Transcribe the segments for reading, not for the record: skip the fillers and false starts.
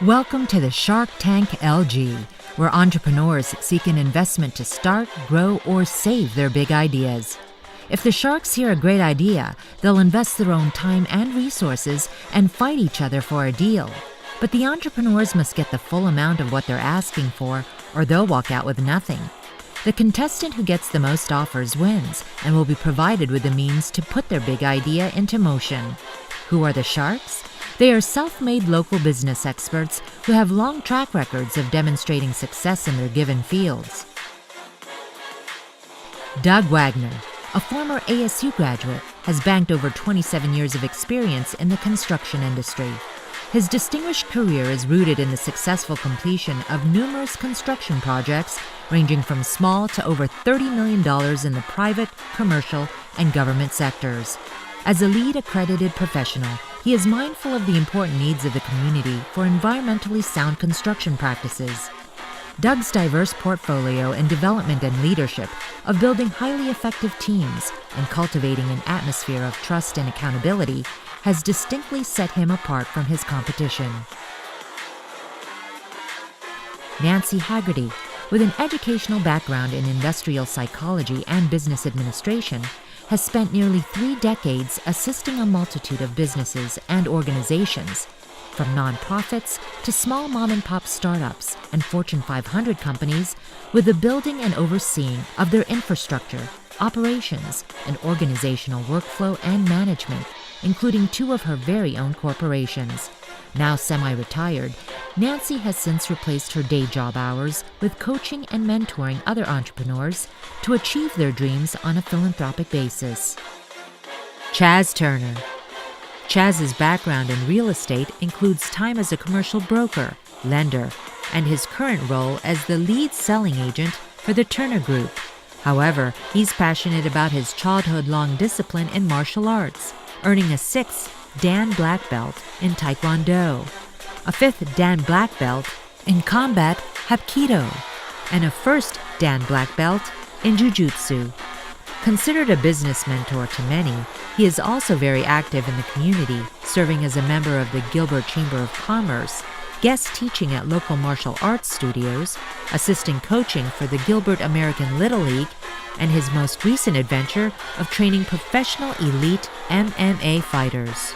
Welcome to the Shark Tank LG, where entrepreneurs seek an investment to start, grow, or save their big ideas. If the sharks hear a great idea, they'll invest their own time and resources and fight each other for a deal. But the entrepreneurs must get the full amount of what they're asking for, or they'll walk out with nothing. The contestant who gets the most offers wins and will be provided with the means to put their big idea into motion. Who are the sharks? They are self-made local business experts who have long track records of demonstrating success in their given fields. Doug Wagner, a former ASU graduate, has banked over 27 years of experience in the construction industry. His distinguished career is rooted in the successful completion of numerous construction projects ranging from small to over $30 million in the private, commercial, and government sectors. As a LEED accredited professional, he is mindful of the important needs of the community for environmentally sound construction practices. Doug's diverse portfolio in development and leadership of building highly effective teams and cultivating an atmosphere of trust and accountability has distinctly set him apart from his competition. Nancy Haggerty, with an educational background in industrial psychology and business administration, has spent nearly 3 decades assisting a multitude of businesses and organizations, from nonprofits to small mom-and-pop startups and Fortune 500 companies, with the building and overseeing of their infrastructure, operations, and organizational workflow and management, including 2 of her very own corporations. Now semi-retired, Nancy has since replaced her day job hours with coaching and mentoring other entrepreneurs to achieve their dreams on a philanthropic basis. Chaz Turner. Chaz's background in real estate includes time as a commercial broker, lender, and his current role as the lead selling agent for the Turner Group. However, he's passionate about his childhood-long discipline in martial arts, earning a 6th Dan Black Belt in Taekwondo, a 5th Dan Black Belt in Combat Hapkido, and a 1st Dan Black Belt in Jiu-Jitsu. Considered a business mentor to many, he is also very active in the community, serving as a member of the Gilbert Chamber of Commerce, guest teaching at local martial arts studios, assistant coaching for the Gilbert American Little League, and his most recent adventure of training professional elite MMA fighters.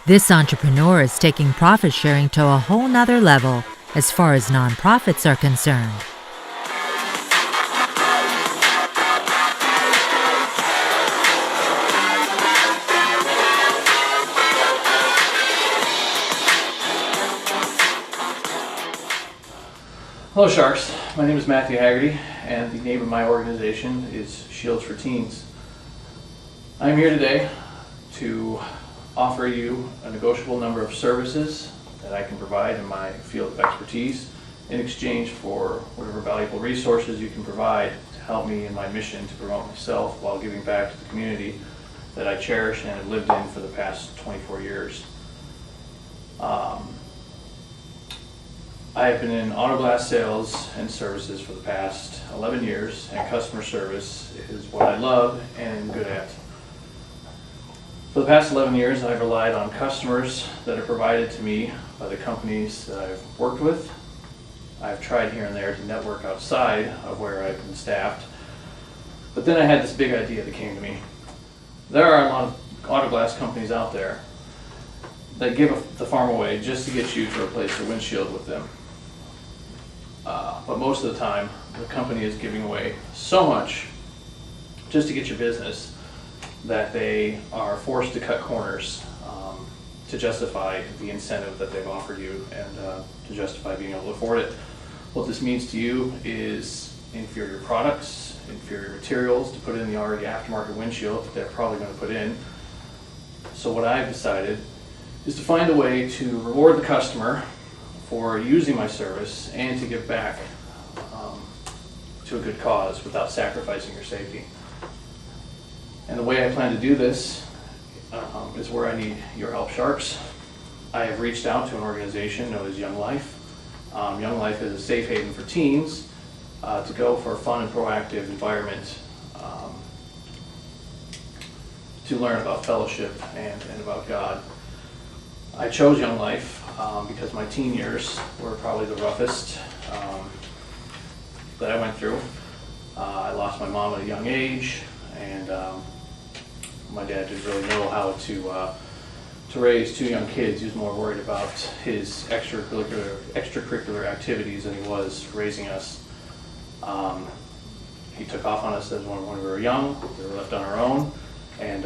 This entrepreneur is taking profit sharing to a whole nother level as far as nonprofits are concerned. Hello Sharks, my name is Matthew Haggerty and the name of my organization is Shields for Teens. I'm here today to offer you a negotiable number of services that I can provide in my field of expertise in exchange for whatever valuable resources you can provide to help me in my mission to promote myself while giving back to the community that I cherish and have lived in for the past 24 years. I have been in auto glass sales and services for the past 11 years, and customer service is what I love and am good at. For the past 11 years, I've relied on customers that are provided to me by the companies that I've worked with. I've tried here and there to network outside of where I've been staffed, but then I had this big idea that came to me. There are a lot of auto glass companies out there that give the farm away just to get you to replace your windshield with them. But most of the time, the company is giving away so much just to get your business that they are forced to cut corners to justify the incentive that they've offered you and to justify being able to afford it. What this means to you is inferior products, inferior materials to put in the already aftermarket windshield that they're probably going to put in. So what I've decided is to find a way to reward the customer for using my service and to give back to a good cause without sacrificing your safety. And the way I plan to do this is where I need your help, Sharks. I have reached out to an organization known as Young Life. Young Life is a safe haven for teens to go for a fun and proactive environment to learn about fellowship and about God. I chose Young Life because my teen years were probably the roughest that I went through. I lost my mom at a young age, and my dad didn't really know how to raise two young kids. He was more worried about his extracurricular activities than he was raising us. He took off on us when we were young. We were left on our own, and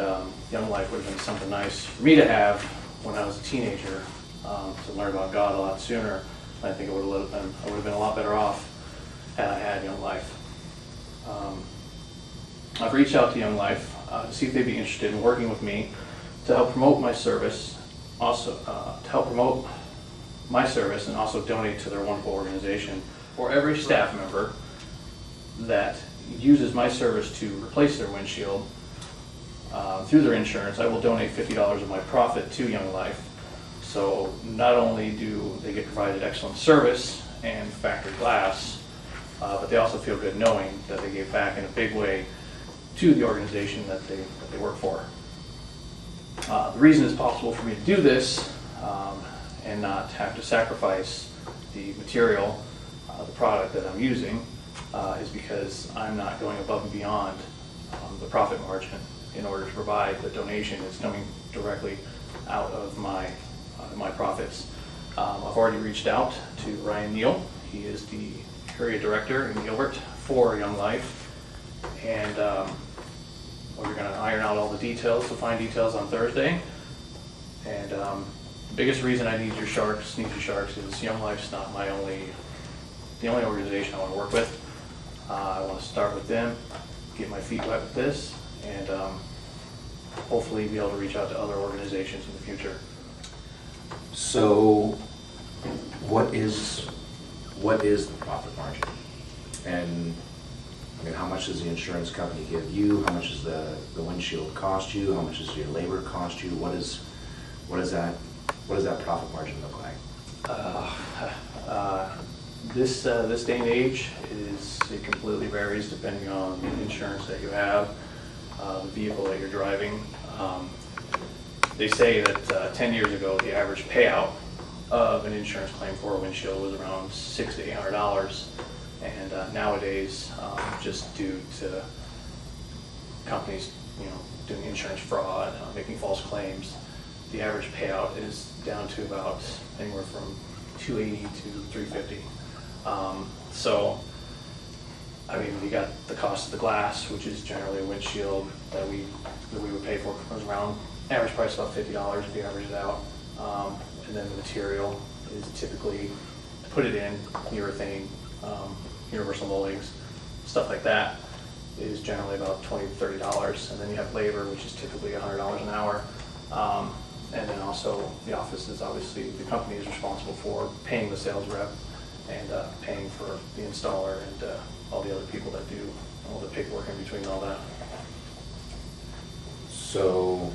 Young Life would have been something nice for me to have when I was a teenager, to learn about God a lot sooner. I think I would have been a lot better off had I had Young Life. I've reached out to Young Life to see if they'd be interested in working with me to help promote my service, also to help promote my service and also donate to their wonderful organization. For every staff member that uses my service to replace their windshield through their insurance, I will donate $50 of my profit to Young Life. So not only do they get provided excellent service and factory glass, but they also feel good knowing that they gave back in a big way to the organization that they work for. The reason it's possible for me to do this and not have to sacrifice the material, the product that I'm using, is because I'm not going above and beyond the profit margin in order to provide the donation. It's coming directly out of my profits. I've already reached out to Ryan Neal. He is the area director in Gilbert for Young Life, and we're going to iron out all the details, the fine details, on Thursday. And the biggest reason I need your sharks, is Young Life's not the only organization I want to work with. I want to start with them, get my feet wet with this, and hopefully be able to reach out to other organizations in the future. So, what is the profit margin? And I mean, how much does the insurance company give you? How much does the windshield cost you? How much does your labor cost you? What does that profit margin look like? This day and age it completely varies depending on the insurance that you have, the vehicle that you're driving. They say that 10 years ago, the average payout of an insurance claim for a windshield was around $600 to $800, and nowadays, just due to companies, doing insurance fraud, making false claims, the average payout is down to about anywhere from $280 to $350. So, I mean, you got the cost of the glass, which is generally a windshield that we would pay for. It was around average price about $50 if you average it out. And then the material is typically, to put it in, urethane, universal moldings, stuff like that is generally about $20 to $30. And then you have labor, which is typically $100 an hour. And then also the office is obviously, the company is responsible for paying the sales rep and paying for the installer and all the other people that do all the paperwork in between all that. So,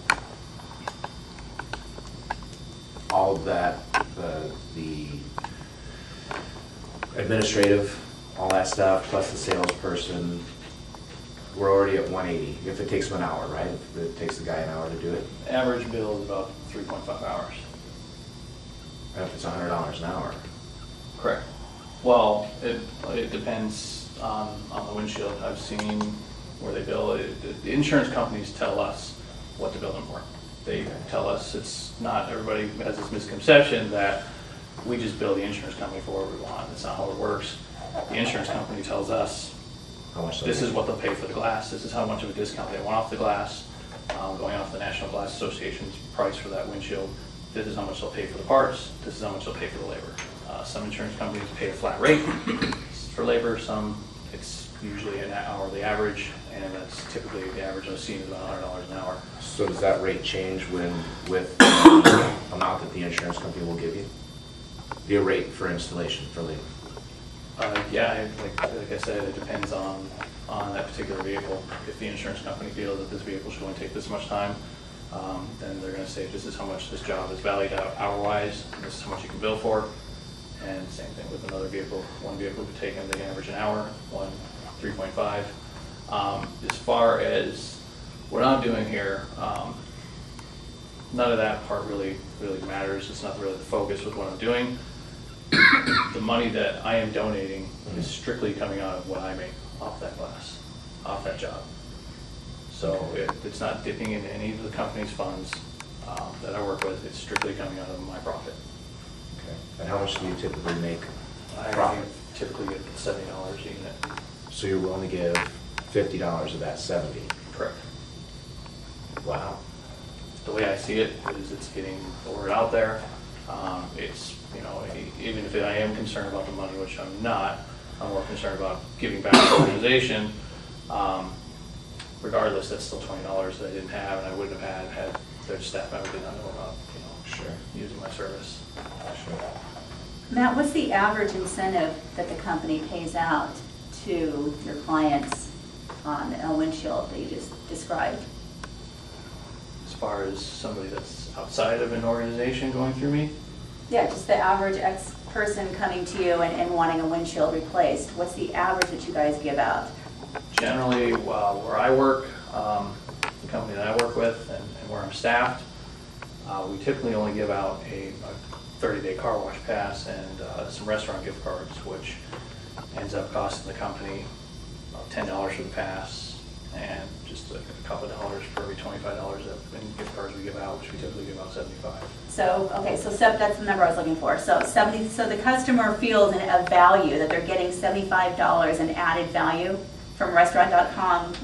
all of that, the administrative, all that stuff, plus the salesperson, we're already at 180. If it takes them an hour, right? If it takes the guy an hour to do it. Average bill is about 3.5 hours. And if it's $100 an hour. Correct. Well, it depends on the windshield. I've seen where they bill. The insurance companies tell us what to bill them for. They tell us, it's not, everybody has this misconception that we just bill the insurance company for what we want. That's not how it works. The insurance company tells us How much? this is what they'll pay for the glass. This is how much of a discount they want off the glass. Going off the National Glass Association's price for that windshield. This is how much they'll pay for the parts. This is how much they'll pay for the labor. Some insurance companies pay a flat rate for labor. Some, it's usually an hourly average, and that's typically the average I've seen is about $100 an hour. So does that rate change with the amount that the insurance company will give you? The rate for installation for labor? Yeah, like I said, it depends on that particular vehicle. If the insurance company feels that this vehicle should only take this much time, then they're going to say this is how much this job is valued out hour-wise, and this is how much you can bill for. And same thing with another vehicle. One vehicle could take, they can average an hour, one 3.5. As far as what I'm doing here, none of that part really matters. It's not really the focus with what I'm doing. The money that I am donating is strictly coming out of what I make off that glass, off that job. So it's not dipping into any of the company's funds that I work with. It's strictly coming out of my profit. Okay. And how much do you typically make I profit? typically get $70 a unit. So you're willing to give $50 of that 70? Correct. Wow. The way I see it is it's getting the word out there. It's, you know, even if I am concerned about the money, which I'm not, I'm more concerned about giving back to the organization. Regardless, that's still $20 that I didn't have and I wouldn't have had their staff member did not know about, you know, Sure. using my service. Sure. Matt, what's the average incentive that the company pays out to your clients on a windshield that you just described? As far as somebody that's outside of an organization going through me, Yeah, just the average person coming to you and wanting a windshield replaced. What's the average that you guys give out? generally, where I work, the company that I work with and where I'm staffed, we typically only give out a 30-day car wash pass and some restaurant gift cards, which ends up costing the company about $10 for the pass and just a couple of dollars for every $25 in gift cards we give out, which we typically give out $75. So, okay, so that's the number I was looking for. So so the customer feels a value that they're getting $75 in added value from restaurant.com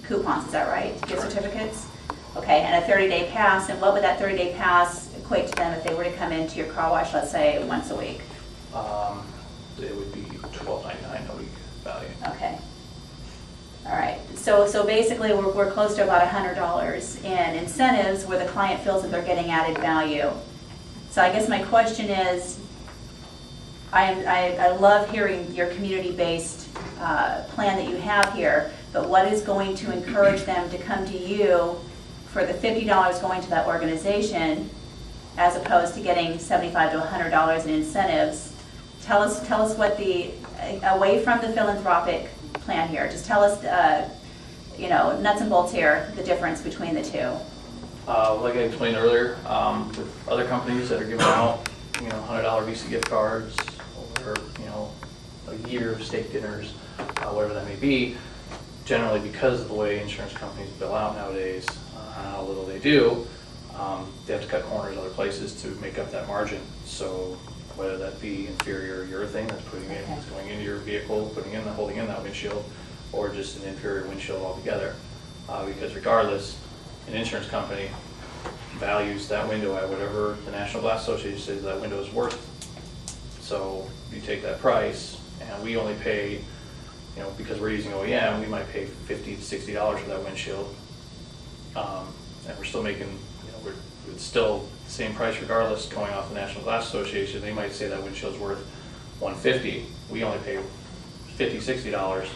coupons, is that right? Gift Correct. certificates? Okay, and a 30-day pass, and what would that 30-day pass equate to them if they were to come into your car wash, let's say, once a week? It would be $12.99 a week value. Okay. All right, so basically, we're close to about $100 in incentives where the client feels that they're getting added value. So I guess my question is, I love hearing your community-based plan that you have here, but what is going to encourage them to come to you for the $50 going to that organization as opposed to getting $75 to $100 in incentives? Tell us what away from the philanthropic plan here, just tell us, nuts and bolts here, the difference between the two. Like I explained earlier, with other companies that are giving out, $100 Visa gift cards or, a year of steak dinners, whatever that may be, generally because of the way insurance companies bill out nowadays, how little they do, they have to cut corners other places to make up that margin. So whether that be inferior urethane that's that's going into your vehicle, holding in that windshield, or just an inferior windshield altogether. Because regardless, an insurance company values that window at whatever the National Glass Association says that window is worth. So you take that price, and we only pay, because we're using OEM, we might pay $50 to $60 for that windshield. And we're still making, it's still the same price regardless going off the National Glass Association. They might say that windshield's worth $150. We only pay $50, $60.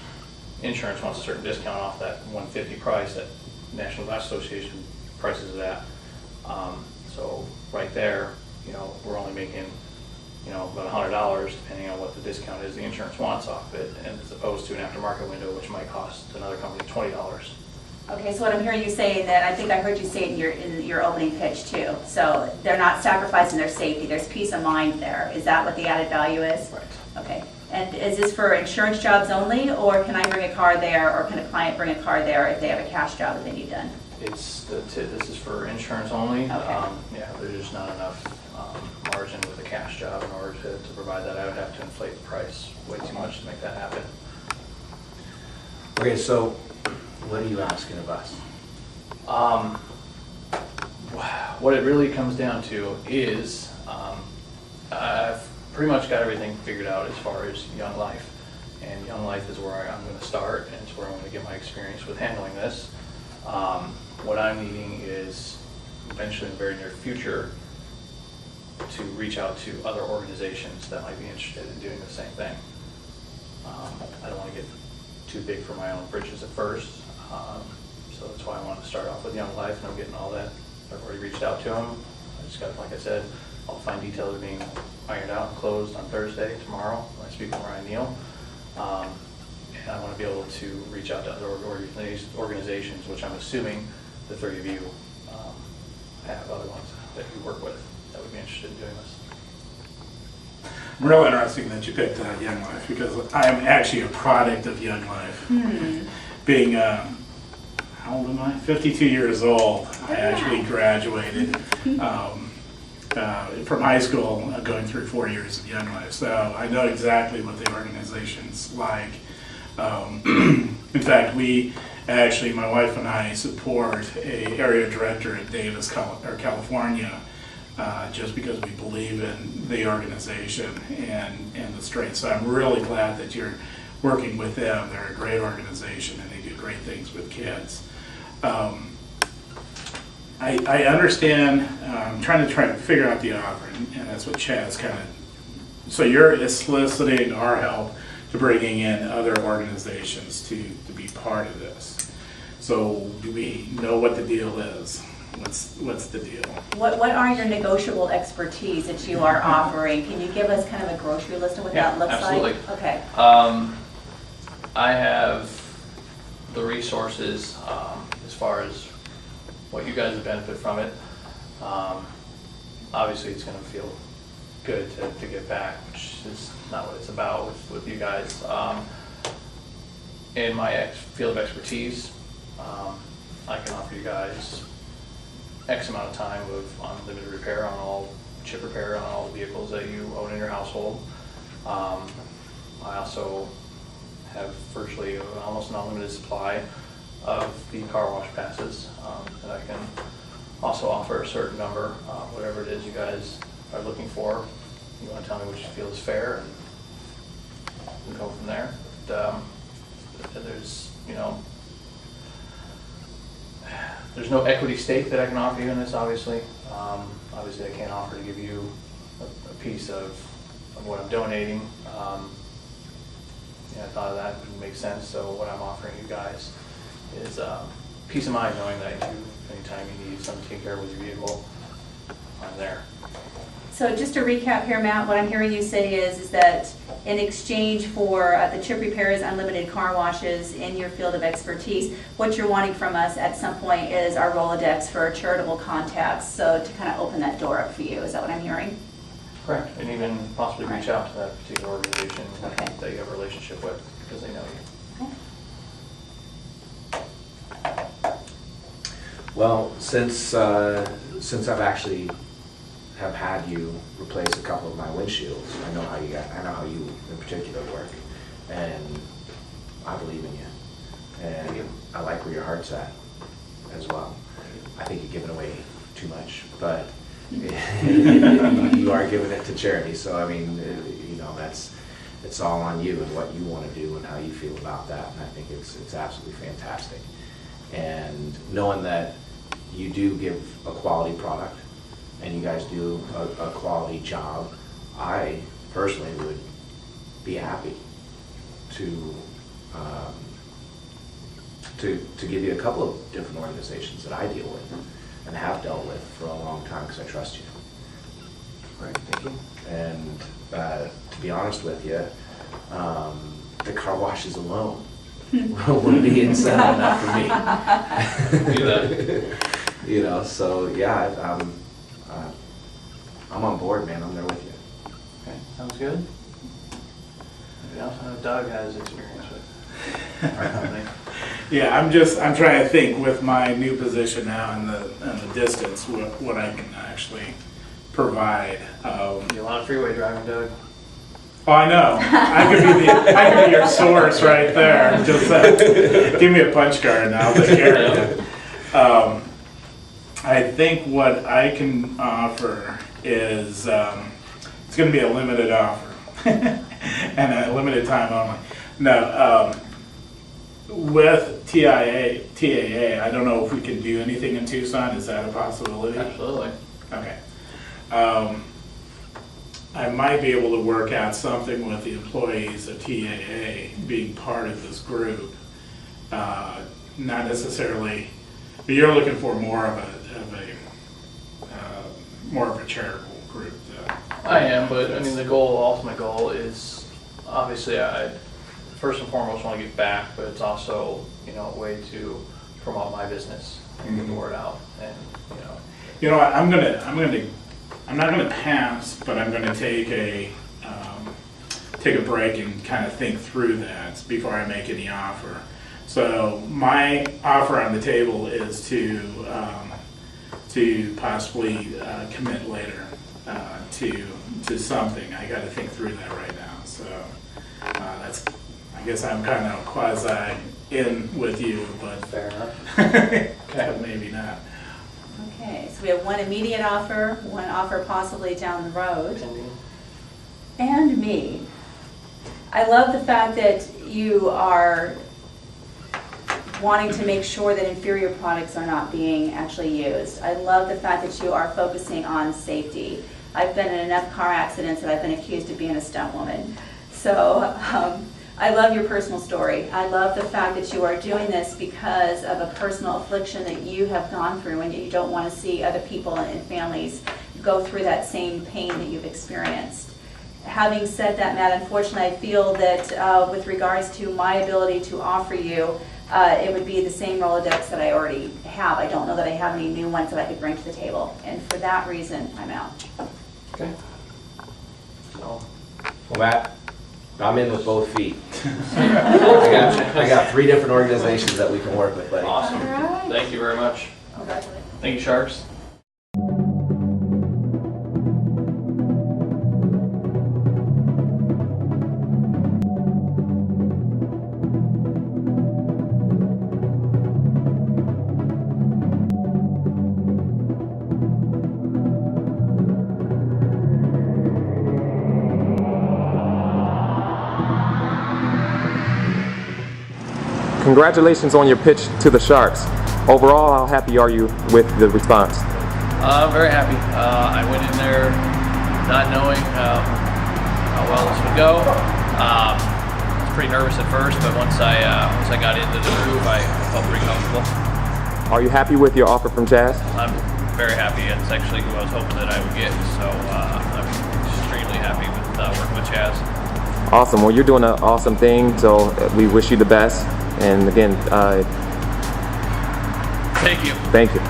Insurance wants a certain discount off that $150 price that National Glass Association prices it at. So right there, we're only making, about $100 depending on what the discount is the insurance wants off it, and as opposed to an aftermarket window which might cost another company $20. Okay, so what I'm hearing you say, that I think I heard you say in your opening pitch too. So they're not sacrificing their safety. There's peace of mind there. Is that what the added value is? Right. Okay. And is this for insurance jobs only, or can I bring a car there, or can a client bring a car there if they have a cash job that they need done? This is for insurance only. Okay. There's just not enough margin with a cash job in order to provide that. I would have to inflate the price way too much to make that happen. Okay, so what are you asking of us? What it really comes down to is I've pretty much got everything figured out as far as Young Life. And Young Life is where I'm going to start, and it's where I'm going to get my experience with handling this. What I'm needing is eventually in the very near future to reach out to other organizations that might be interested in doing the same thing. I don't want to get too big for my own britches at first, so that's why I want to start off with Young Life, and I'm getting all that. I've already reached out to them. I just got, like I said, all the fine details are being ironed out and closed on Thursday, tomorrow, when I speak with Ryan Neal. And I want to be able to reach out to other organizations, which I'm assuming the three of you have other ones that you work with that would be interested in doing this. Real interesting that you picked Young Life, because I am actually a product of Young Life. Being, how old am I? 52 years old. I actually graduated from high school, going through 4 years of Young Life. So I know exactly what the organization's like. In fact, we actually, my wife and I support a area director at Davis, California, just because we believe in the organization and the strength. So I'm really glad that you're working with them. They're a great organization and they do great things with kids. I understand, I'm trying to figure out the offer, and that's what Chad's kind of, so you're soliciting our help to bringing in other organizations to be part of this. So do we know what the deal is? What's the deal? What are your negotiable expertise that you are offering? Can you give us kind of a grocery list of what that looks absolutely. like? Okay. I have the resources as far as what you guys would benefit from it. Obviously, it's going to feel good to give back, which is not what it's about with you guys. In my field of expertise, I can offer you guys X amount of time of unlimited repair on all chip repair on all the vehicles that you own in your household. I also have virtually almost an unlimited supply of the car wash passes, and I can also offer a certain number, whatever it is you guys are looking for. You want to tell me what you feel is fair, and we can go from there. But, there's, there's no equity stake that I can offer you in this, obviously. Obviously, I can't offer to give you a piece of what I'm donating. I thought of that, it wouldn't make sense, so what I'm offering you guys is peace of mind knowing that anytime you need something taken care of with your vehicle, I'm there. So just to recap here, Matt, what I'm hearing you say is that in exchange for the chip repairs, unlimited car washes in your field of expertise, what you're wanting from us at some point is our Rolodex for charitable contacts, so to kind of open that door up for you. Is that what I'm hearing? Correct, and even possibly reach out to that particular organization Okay. that you have a relationship with, because they know you. Okay. Well, since I've actually have had you replace a couple of my windshields, I know how you in particular work, and I believe in you, and I like where your heart's at as well. I think you're giving away too much, but you are giving it to charity, so I mean, it's all on you and what you want to do and how you feel about that, and I think it's absolutely fantastic. And knowing that you do give a quality product and you guys do a quality job, I personally would be happy to give you a couple of different organizations that I deal with and have dealt with for a long time because I trust you. Great, thank you. And to be honest with you, the car washes alone would be incentive enough for me. Do that. So yeah, I'm on board, man. I'm there with you. Okay, sounds good. Anything else? I know Doug has experience with our company. Yeah, I'm trying to think with my new position now and the distance, what I can actually provide. You a lot of freeway driving, Doug? Oh, I know. I could be your source right there. Just give me a punch card and I'll take care of it. I think what I can offer is it's going to be a limited offer and a limited time only. No, with TAA, I don't know if we can do anything in Tucson. Is that a possibility? Absolutely. Okay. I might be able to work out something with the employees of TAA being part of this group. Not necessarily, but you're looking for more of a charitable group. I am, but I mean the ultimate goal is obviously I first and foremost want to give back, but it's also a way to promote my business and get the word out, and You know what, I'm not gonna pass, but I'm gonna take a break and kind of think through that before I make any offer. So my offer on the table is to possibly commit later to something. I got to think through that right now. So that's, I guess I'm kind of quasi in with you, but Fair enough. but maybe not. Okay, so we have one immediate offer, one offer possibly down the road, and me. I love the fact that you are wanting to make sure that inferior products are not being actually used. I love the fact that you are focusing on safety. I've been in enough car accidents that I've been accused of being a stunt woman. So I love your personal story. I love the fact that you are doing this because of a personal affliction that you have gone through, and you don't want to see other people and families go through that same pain that you've experienced. Having said that, Matt, unfortunately I feel that with regards to my ability to offer you, it would be the same Rolodex that I already have. I don't know that I have any new ones that I could bring to the table, and for that reason, I'm out. Okay. Well, Matt, I'm in with both feet. I got 3 different organizations that we can work with, buddy. Awesome. All right. Thank you very much. Congratulations. Thank you, Sharks. Congratulations on your pitch to the Sharks. Overall, how happy are you with the response? I'm very happy. I went in there not knowing how well this would go. I was pretty nervous at first, but once I got into the groove, I felt pretty comfortable. Are you happy with your offer from Jazz? I'm very happy. It's actually who I was hoping that I would get, so I'm extremely happy with working with Chaz. Awesome. Well, you're doing an awesome thing, so we wish you the best. And again, Thank you. thank you.